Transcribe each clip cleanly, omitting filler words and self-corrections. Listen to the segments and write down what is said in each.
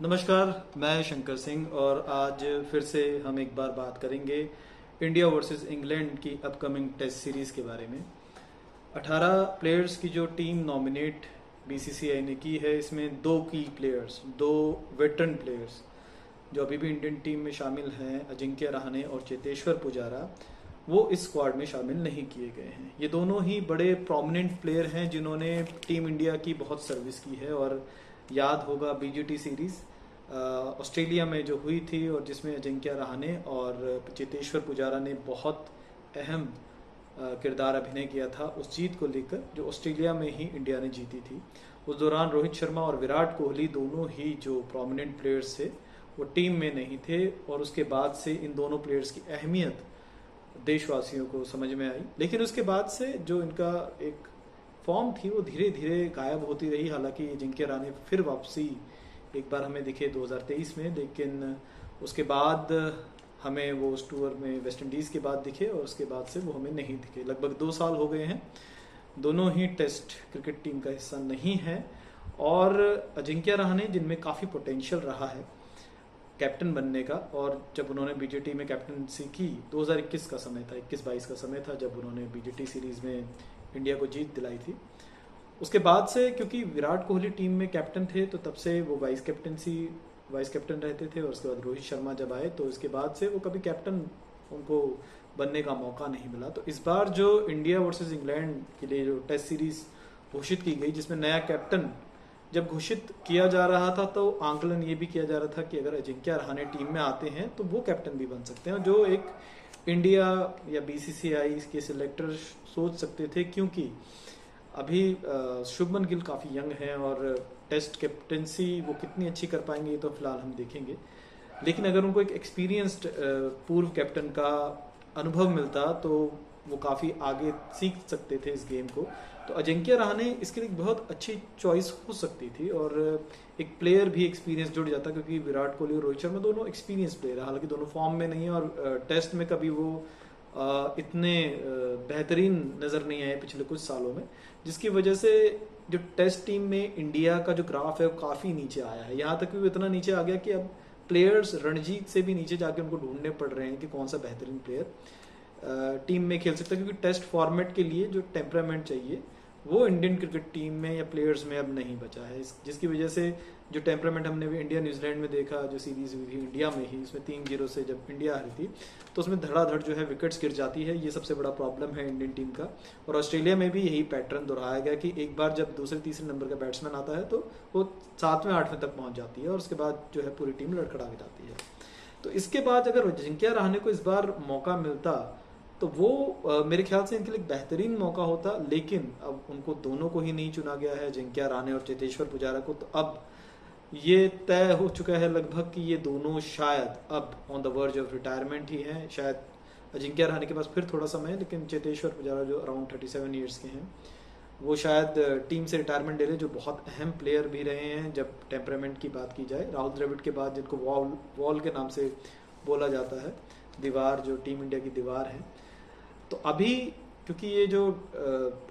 नमस्कार। मैं शंकर सिंह और आज फिर से हम एक बार बात करेंगे इंडिया वर्सेस इंग्लैंड की अपकमिंग टेस्ट सीरीज़ के बारे में। 18 प्लेयर्स की जो टीम नॉमिनेट बीसीसीआई ने की है, इसमें दो की प्लेयर्स, दो वेटरन प्लेयर्स जो अभी भी इंडियन टीम में शामिल हैं, अजिंक्य रहाणे और चेतेश्वर पुजारा, वो इस स्क्वाड में शामिल नहीं किए गए हैं। ये दोनों ही बड़े प्रोमिनेंट प्लेयर हैं जिन्होंने टीम इंडिया की बहुत सर्विस की है। और याद होगा बीजीटी सीरीज़ ऑस्ट्रेलिया में जो हुई थी और जिसमें अजिंक्य रहाणे और चेतेश्वर पुजारा ने बहुत अहम किरदार अभिनय किया था उस जीत को लेकर, जो ऑस्ट्रेलिया में ही इंडिया ने जीती थी। उस दौरान रोहित शर्मा और विराट कोहली दोनों ही जो प्रोमिनेंट प्लेयर्स थे वो टीम में नहीं थे, और उसके बाद से इन दोनों प्लेयर्स की अहमियत देशवासियों को समझ में आई। लेकिन उसके बाद से जो इनका एक फॉर्म थी वो धीरे धीरे गायब होती रही। हालांकि अजिंक्य रहाणे फिर वापसी एक बार हमें दिखे 2023 में, लेकिन उसके बाद हमें वो उस टूर में वेस्ट इंडीज़ के बाद दिखे और उसके बाद से वो हमें नहीं दिखे। लगभग 2 साल हो गए हैं। दोनों ही टेस्ट क्रिकेट टीम का हिस्सा नहीं है। और अजिंक्य रहाणे, जिनमें काफ़ी पोटेंशियल रहा है कैप्टन बनने का, और जब उन्होंने बीजीटी में कैप्टनसी की 2021 का समय था, 21-22 का समय था जब उन्होंने बीजीटी सीरीज़ में इंडिया को जीत दिलाई थी। उसके बाद से क्योंकि विराट कोहली टीम में कैप्टन थे तो तब से वो वाइस कैप्टन रहते थे, और उसके बाद रोहित शर्मा जब आए तो इसके बाद से वो कभी कैप्टन उनको बनने का मौका नहीं मिला। तो इस बार जो इंडिया वर्सेस इंग्लैंड के लिए जो टेस्ट सीरीज घोषित की गई, जिसमें नया कैप्टन जब घोषित किया जा रहा था तो आंकलन ये भी किया जा रहा था कि अगर अजिंक्य रहाणे टीम में आते हैं तो वो कैप्टन भी बन सकते हैं, जो एक इंडिया या बीसीसीआई के सिलेक्टर सोच सकते थे, क्योंकि अभी शुभमन गिल काफ़ी यंग हैं और टेस्ट कैप्टनसी वो कितनी अच्छी कर पाएंगे ये तो फिलहाल हम देखेंगे। लेकिन अगर उनको एक एक्सपीरियंस्ड पूर्व कैप्टन का अनुभव मिलता तो वो काफ़ी आगे सीख सकते थे इस गेम को। तो अजिंक्य रहाणे इसके लिए बहुत अच्छी चॉइस हो सकती थी, और एक प्लेयर भी एक्सपीरियंस जुड़ जाता, क्योंकि विराट कोहली और रोहित शर्मा दोनों एक्सपीरियंस प्लेयर है। हालांकि दोनों फॉर्म में नहीं है और टेस्ट में कभी वो इतने बेहतरीन नज़र नहीं आए पिछले कुछ सालों में, जिसकी वजह से जो टेस्ट टीम में इंडिया का जो ग्राफ है वो काफ़ी नीचे आया है। यहाँ तक कि वो इतना नीचे आ गया कि अब प्लेयर्स रणजीत से भी नीचे जाके उनको ढूंढने पड़ रहे हैं कि कौन सा बेहतरीन प्लेयर टीम में खेल सकता है, क्योंकि टेस्ट फॉर्मेट के लिए जो टेम्परामेंट चाहिए वो इंडियन क्रिकेट टीम में या प्लेयर्स में अब नहीं बचा है। जिसकी वजह से जो टेम्परामेंट हमने भी इंडिया न्यूजीलैंड में देखा, जो सीरीज हुई थी इंडिया में ही, उसमें 3-0 से जब इंडिया हारी थी तो उसमें धड़ाधड़ जो है विकेट्स गिर जाती है। ये सबसे बड़ा प्रॉब्लम है इंडियन टीम का। और ऑस्ट्रेलिया में भी यही पैटर्न दोहराया गया कि एक बार जब दूसरे तीसरे नंबर का बैट्समैन आता है तो वो 7वें 8वें तक पहुंच जाती है और उसके बाद जो है पूरी टीम लड़खड़ा के जाती है। तो इसके बाद अगर अजिंक्य रहाणे को इस बार मौका मिलता तो वो मेरे ख्याल से इनके लिए एक बेहतरीन मौका होता। लेकिन अब उनको दोनों को ही नहीं चुना गया है, अजिंक्य रहाणे और चेतेश्वर पुजारा को। तो अब ये तय हो चुका है लगभग कि ये दोनों शायद अब on the verge of retirement ही हैं। शायद अजिंक्य रहाणे के पास फिर थोड़ा समय है, लेकिन चेतेश्वर पुजारा जो अराउंड 37 ईयर्स के हैं वो शायद टीम से रिटायरमेंट ले रहे, जो बहुत अहम प्लेयर भी रहे हैं जब टेम्परामेंट की बात की जाए। राहुल द्रविड़ के बाद, जिनको वॉल के नाम से बोला जाता है, दीवार, जो टीम इंडिया की दीवार है। तो अभी क्योंकि ये जो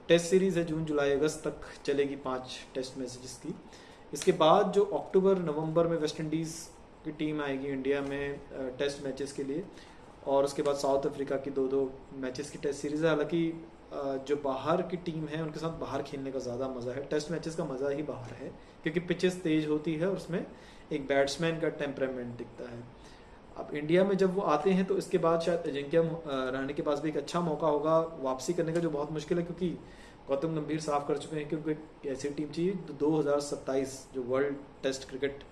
टेस्ट सीरीज है जून जुलाई अगस्त तक चलेगी 5 टेस्ट मैचेस की, इसके बाद जो अक्टूबर नवंबर में वेस्ट इंडीज़ की टीम आएगी इंडिया में टेस्ट मैचेस के लिए, और उसके बाद साउथ अफ्रीका की 2-2 मैचेस की टेस्ट सीरीज है। हालांकि जो बाहर की टीम है उनके साथ बाहर खेलने का ज़्यादा मज़ा है, टेस्ट मैचेस का मज़ा ही बाहर है, क्योंकि पिचेस तेज होती है और उसमें एक बैट्समैन का टेम्परामेंट दिखता है। अब इंडिया में जब वो आते हैं तो इसके बाद शायद अजिंक्य रहाणे के पास भी एक अच्छा मौका होगा वापसी करने का, जो बहुत मुश्किल है, क्योंकि गौतम गंभीर साफ कर चुके हैं कि उनको एक ऐसी टीम चाहिए। 2027 जो वर्ल्ड टेस्ट क्रिकेट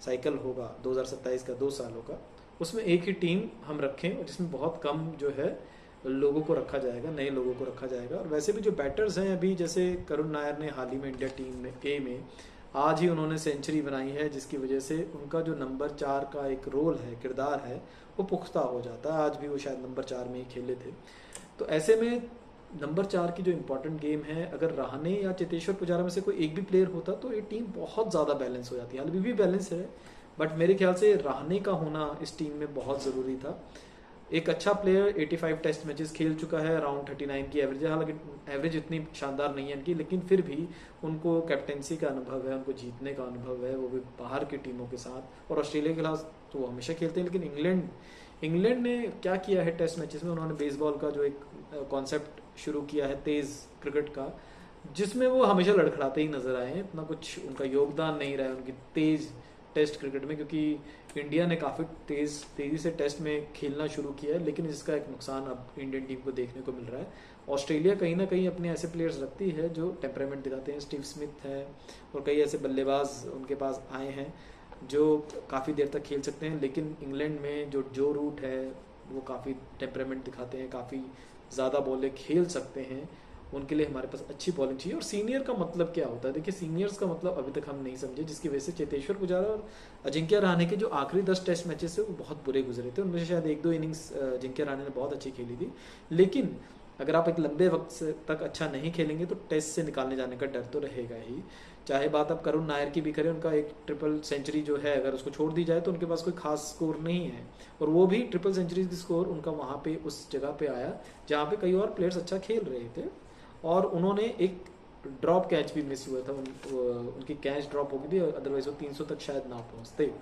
साइकिल होगा 2027 का, 2 सालों का, उसमें एक ही टीम हम रखें और जिसमें बहुत कम जो है लोगों को रखा जाएगा, नए लोगों को रखा जाएगा। और वैसे भी जो बैटर्स हैं अभी, जैसे करुण नायर ने हाल ही में इंडिया टीम में ए में आज ही उन्होंने सेंचुरी बनाई है, जिसकी वजह से उनका जो नंबर 4 का एक रोल है, किरदार है, वो पुख्ता हो जाता है। आज भी वो शायद नंबर 4 में ही खेले थे। तो ऐसे में नंबर 4 की जो इम्पोर्टेंट गेम है, अगर रहाणे या चेतेश्वर पुजारा में से कोई एक भी प्लेयर होता तो ये टीम बहुत ज़्यादा बैलेंस हो जाती है। अभी भी बैलेंस है, बट मेरे ख्याल से रहाणे का होना इस टीम में बहुत ज़रूरी था। एक अच्छा प्लेयर 85 टेस्ट मैचेस खेल चुका है, अराउंड 39 की एवरेज है, हालांकि एवरेज इतनी शानदार नहीं है इनकी, लेकिन फिर भी उनको कैप्टेंसी का अनुभव है, उनको जीतने का अनुभव है, वो भी बाहर की टीमों के साथ। और ऑस्ट्रेलिया के खिलाफ तो वो हमेशा खेलते हैं, लेकिन इंग्लैंड ने क्या किया है टेस्ट मैचेस में, उन्होंने बेसबॉल का जो एक कॉन्सेप्ट शुरू किया है तेज क्रिकेट का, जिसमें वो हमेशा लड़खड़ाते ही नजर आए हैं। इतना कुछ उनका योगदान नहीं रहा है उनकी तेज टेस्ट क्रिकेट में, क्योंकि इंडिया ने काफ़ी तेज़ी से टेस्ट में खेलना शुरू किया है, लेकिन इसका एक नुकसान अब इंडियन टीम को देखने को मिल रहा है। ऑस्ट्रेलिया कहीं ना कहीं अपने ऐसे प्लेयर्स रखती है जो टेम्परामेंट दिखाते हैं, स्टीव स्मिथ है और कई ऐसे बल्लेबाज उनके पास आए हैं जो काफ़ी देर तक खेल सकते हैं। लेकिन इंग्लैंड में जो रूट है वो काफ़ी टेम्परामेंट दिखाते हैं, काफ़ी ज़्यादा बॉलें खेल सकते हैं, उनके लिए हमारे पास अच्छी बॉलिंग चाहिए। और सीनियर का मतलब क्या होता है, देखिए सीनियर्स का मतलब अभी तक हम नहीं समझे, जिसकी वजह से चेतेश्वर पुजारा और अजिंक्य रहाणे के जो आखिरी 10 टेस्ट मैचेस थे वो बहुत बुरे गुजरे थे। उनमें से शायद 1-2 इनिंग्स अजिंक्य रहाणे ने बहुत अच्छी खेली थी, लेकिन अगर आप एक लंबे वक्त तक अच्छा नहीं खेलेंगे तो टेस्ट से निकालने जाने का डर तो रहेगा ही। चाहे बात आप करुण नायर की भी करें, उनका एक ट्रिपल सेंचुरी जो है अगर उसको छोड़ दी जाए तो उनके पास कोई खास स्कोर नहीं है, और वो भी ट्रिपल सेंचुरी की स्कोर उनका वहाँ पे उस जगह पे आया जहाँ पे कई और प्लेयर्स अच्छा खेल रहे थे, और उन्होंने एक ड्रॉप कैच भी मिस हुआ था, उनकी कैच ड्रॉप हो गई थी, अदरवाइज वो 300 तक शायद ना पहुंचते।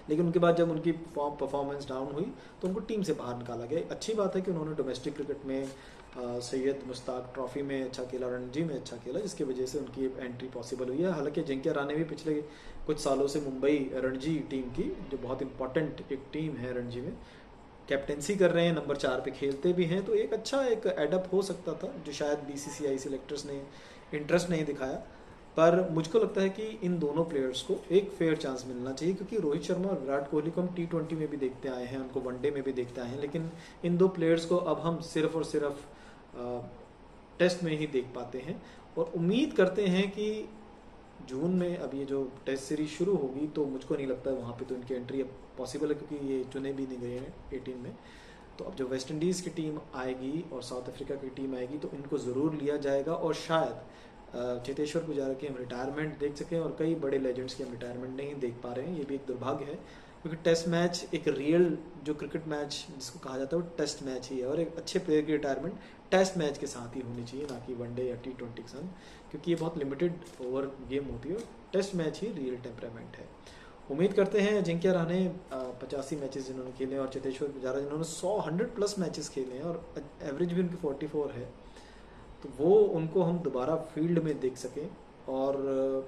लेकिन उनके बाद जब उनकी परफॉर्मेंस डाउन हुई तो उनको टीम से बाहर निकाला गया। अच्छी बात है कि उन्होंने डोमेस्टिक क्रिकेट में सैयद मुश्ताक ट्रॉफी में अच्छा खेला, रणजी में अच्छा खेला, जिसकी वजह से उनकी एंट्री पॉसिबल हुई है। हालांकि अजिंक्य रहाणे भी पिछले कुछ सालों से मुंबई रणजी टीम की, जो बहुत इंपॉर्टेंट एक टीम है रणजी में, कैप्टेंसी कर रहे हैं, नंबर 4 पे खेलते भी हैं, तो एक अच्छा एक एडअप हो सकता था, जो शायद बीसीसीआई सिलेक्टर्स ने इंटरेस्ट नहीं दिखाया। पर मुझको लगता है कि इन दोनों प्लेयर्स को एक फेयर चांस मिलना चाहिए, क्योंकि रोहित शर्मा और विराट कोहली को हम T20 में भी देखते आए हैं, उनको वनडे में भी देखते आए हैं, लेकिन इन दो प्लेयर्स को अब हम सिर्फ और सिर्फ टेस्ट में ही देख पाते हैं। और उम्मीद करते हैं कि जून में अब ये जो टेस्ट सीरीज शुरू होगी तो मुझको नहीं लगता है वहाँ पे तो इनकी एंट्री अब पॉसिबल है, क्योंकि ये चुने भी नहीं गए हैं 18 में। तो अब जो वेस्ट इंडीज़ की टीम आएगी और साउथ अफ्रीका की टीम आएगी तो इनको ज़रूर लिया जाएगा, और शायद चेतेश्वर पुजारा की हम रिटायरमेंट देख सकें, और कई बड़े लेजेंड्स की हम रिटायरमेंट नहीं देख पा रहे हैं। ये भी एक दुर्भाग्य है, क्योंकि टेस्ट मैच एक रियल जो क्रिकेट मैच जिसको कहा जाता है वो टेस्ट मैच ही है, और एक अच्छे प्लेयर की रिटायरमेंट टेस्ट मैच के साथ ही होनी चाहिए, ना कि वनडे या T20 के साथ, क्योंकि ये बहुत लिमिटेड ओवर गेम होती है, और टेस्ट मैच ही रियल टेम्परामेंट है। उम्मीद करते हैं अजिंक्य रहाणे 85 मैचेस जिन्होंने खेले हैं, और चेतेश्वर पुजारा जिन्होंने 100 मैचेस खेले हैं, और एवरेज भी उनकी 44 है, तो वो उनको हम दोबारा फील्ड में देख सकें। और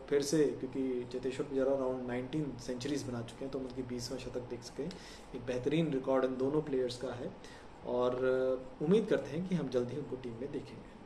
फिर से, क्योंकि चेतेश्वर पुजारा अराउंड 19 सेंचुरीज बना चुके हैं, तो हम उनकी 20वां शतक देख सकें। एक बेहतरीन रिकॉर्ड इन दोनों प्लेयर्स का है, और उम्मीद करते हैं कि हम जल्द ही उनको टीम में देखेंगे।